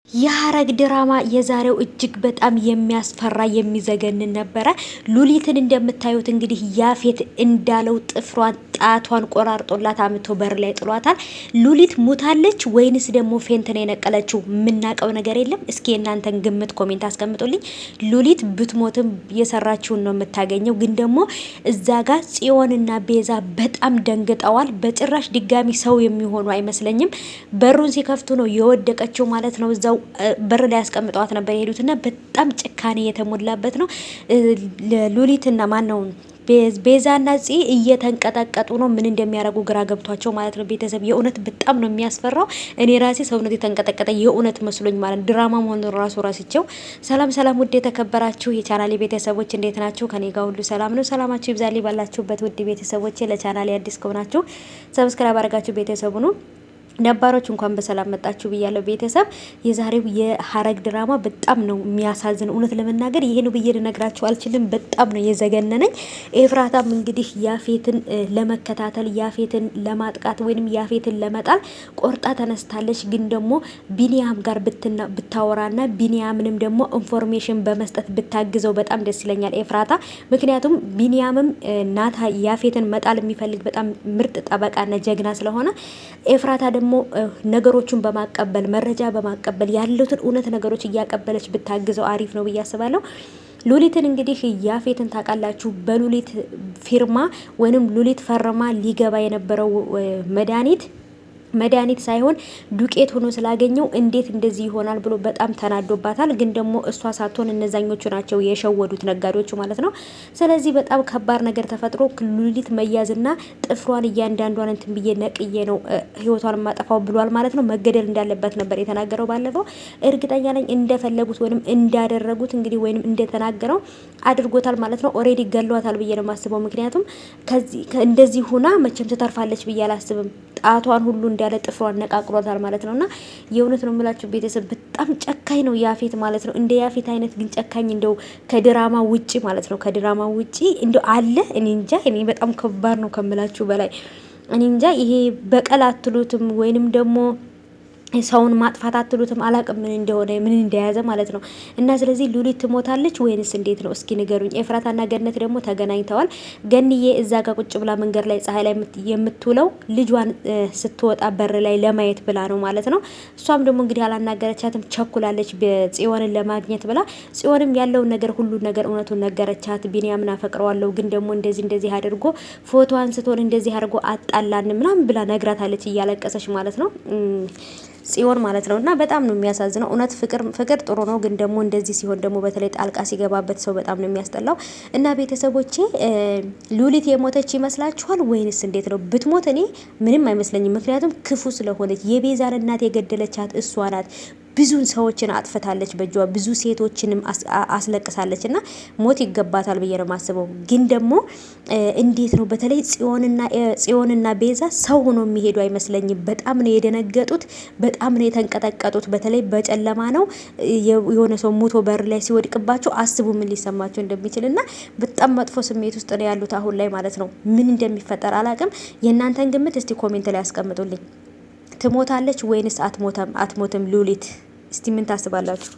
የሐረግ ድራማ የዛሬው እጅግ በጣም የሚያስፈራ የሚዘገንን ነበረ። ሉሊትን እንደምታዩት እንግዲህ ያፌት እንዳለው ጥፍሯን ጣቷን ቆራርጦላት አምቶ በር ላይ ጥሏታል። ሉሊት ሙታለች ወይንስ ደግሞ ፌንት ነው የነቀለችው? የምናውቀው ነገር የለም። እስኪ እናንተን ግምት ኮሜንት አስቀምጡልኝ። ሉሊት ብትሞትም የሰራችውን ነው የምታገኘው። ግን ደግሞ እዛ ጋር ጽዮንና ቤዛ በጣም ደንግጠዋል። በጭራሽ ድጋሚ ሰው የሚሆኑ አይመስለኝም። በሩን ሲከፍቱ ነው የወደቀችው ማለት ነው። እዛው በር ላይ ያስቀምጧት ነበር የሄዱትና በጣም ጭካኔ የተሞላበት ነው። ሉሊትና ማን ነው ቤዛና ጽ እየተንቀጠቀጡ ነው። ምን እንደሚያደርጉ ግራ ገብቷቸው ማለት ነው። ቤተሰብ የእውነት በጣም ነው የሚያስፈራው። እኔ ራሴ ሰውነት የተንቀጠቀጠ የእውነት መስሎኝ ማለት ድራማ መሆኑን ራሱ ሰላም ሰላም፣ ውድ የተከበራችሁ የቻናሌ ቤተሰቦች እንዴት ናችሁ? ከኔ ጋር ሁሉ ሰላም ነው። ሰላማችሁ ይብዛልኝ ባላችሁበት ውድ ቤተሰቦች። ለቻናሌ አዲስ ከሆናችሁ ሰብስክራይብ አድርጋችሁ ቤተሰቡ ነው ነባሮች እንኳን በሰላም መጣችሁ ብያለሁ። ቤተሰብ የዛሬው የሐረግ ድራማ በጣም ነው የሚያሳዝን። እውነት ለመናገር ይሄን ብዬ ልነግራችሁ አልችልም። በጣም ነው የዘገነነኝ። ኤፍራታም እንግዲህ ያፌትን ለመከታተል ያፌትን ለማጥቃት ወይንም ያፌትን ለመጣል ቆርጣ ተነስታለች። ግን ደግሞ ቢኒያም ጋር ብታወራና ቢኒያምንም ደግሞ ኢንፎርሜሽን በመስጠት ብታግዘው በጣም ደስ ይለኛል ኤፍራታ። ምክንያቱም ቢኒያምም ናታ ያፌትን መጣል የሚፈልግ በጣም ምርጥ ጠበቃና ጀግና ስለሆነ ኤፍራታ ደግሞ ነገሮችን በማቀበል መረጃ በማቀበል ያሉትን እውነት ነገሮች እያቀበለች ብታግዘው አሪፍ ነው ብዬ አስባለሁ። ሉሊትን እንግዲህ ያፌትን ታውቃላችሁ። በሉሊት ፊርማ ወይንም ሉሊት ፈርማ ሊገባ የነበረው መድኃኒት ሳይሆን ዱቄት ሆኖ ስላገኘው እንዴት እንደዚህ ይሆናል ብሎ በጣም ተናዶባታል። ግን ደግሞ እሷ ሳትሆን እነዛኞቹ ናቸው የሸወዱት ነጋዴዎቹ ማለት ነው። ስለዚህ በጣም ከባድ ነገር ተፈጥሮ ሉሊት መያዝና ጥፍሯን እያንዳንዷን እንትን ብዬ ነቅዬ ነው ህይወቷን ማጠፋው ብሏል ማለት ነው። መገደል እንዳለበት ነበር የተናገረው ባለፈው። እርግጠኛ ነኝ እንደፈለጉት ወይንም እንዳደረጉት እንግዲህ ወይንም እንደተናገረው አድርጎታል ማለት ነው። ኦሬዲ ገሏታል ብዬ ነው የማስበው። ምክንያቱም እንደዚህ ሁና መቼም ትተርፋለች ብዬ አላስብም። ጣቷን ሁሉ እንዳለ ጥፍሯን ነቃቅሏታል ማለት ነውና የእውነት ነው የምላችሁ ቤተሰብ በጣም ጨካኝ ነው ያፌት ማለት ነው። እንደ ያፌት አይነት ግን ጨካኝ እንደው ከድራማ ውጪ ማለት ነው ከድራማ ውጪ እንደው አለ? እኔ እንጃ። እኔ በጣም ከባድ ነው ከምላችሁ በላይ እኔ እንጃ። ይሄ በቀል አትሉትም ወይንም ደግሞ ሰውን ማጥፋት አትሉትም። አላቅም ምን እንደሆነ ምን እንደያዘ ማለት ነው። እና ስለዚህ ሉሊት ትሞታለች ወይንስ እንዴት ነው? እስኪ ንገሩኝ። ኤፍራታና ገነት ደግሞ ተገናኝተዋል። ገንዬ እዛ ጋር ቁጭ ብላ መንገድ ላይ ፀሐይ ላይ የምትውለው ልጇን ስትወጣ በር ላይ ለማየት ብላ ነው ማለት ነው። እሷም ደግሞ እንግዲህ አላናገረቻትም፣ ቸኩላለች ጽዮንን ለማግኘት ብላ። ጽዮንም ያለውን ነገር ሁሉ ነገር እውነቱን ነገረቻት። ቢኒያምን አፈቅረዋለሁ ግን ደግሞ እንደዚህ አድርጎ ፎቶ አንስቶን እንደዚህ አድርጎ አጣላን ምናምን ብላ ነግራታለች እያለቀሰች ማለት ነው ጽዮን ማለት ነው። እና በጣም ነው የሚያሳዝነው። እውነት ፍቅር ጥሩ ነው፣ ግን ደግሞ እንደዚህ ሲሆን ደግሞ በተለይ ጣልቃ ሲገባበት ሰው በጣም ነው የሚያስጠላው። እና ቤተሰቦቼ ሉሊት የሞተች ይመስላችኋል ወይንስ እንዴት ነው? ብትሞት እኔ ምንም አይመስለኝም። ምክንያቱም ክፉ ስለሆነች የቤዛን እናት የገደለቻት እሷ ናት። ብዙ ሰዎችን አጥፍታለች በእጇ ብዙ ሴቶችንም አስለቅሳለች። እና ሞት ይገባታል ብዬ ነው የማስበው። ግን ደግሞ እንዴት ነው በተለይ ጽዮንና ቤዛ ሰው ሆኖ የሚሄዱ አይመስለኝም። በጣም ነው የደነገጡት፣ በጣም ነው የተንቀጠቀጡት። በተለይ በጨለማ ነው የሆነ ሰው ሞቶ በር ላይ ሲወድቅባቸው አስቡ ምን ሊሰማቸው እንደሚችል። እና በጣም መጥፎ ስሜት ውስጥ ነው ያሉት አሁን ላይ ማለት ነው። ምን እንደሚፈጠር አላቅም። የእናንተን ግምት እስቲ ኮሜንት ላይ ያስቀምጡልኝ። ትሞታለች ወይንስ አትሞትም ሉሊት? እስቲ ምን ታስባላችሁ?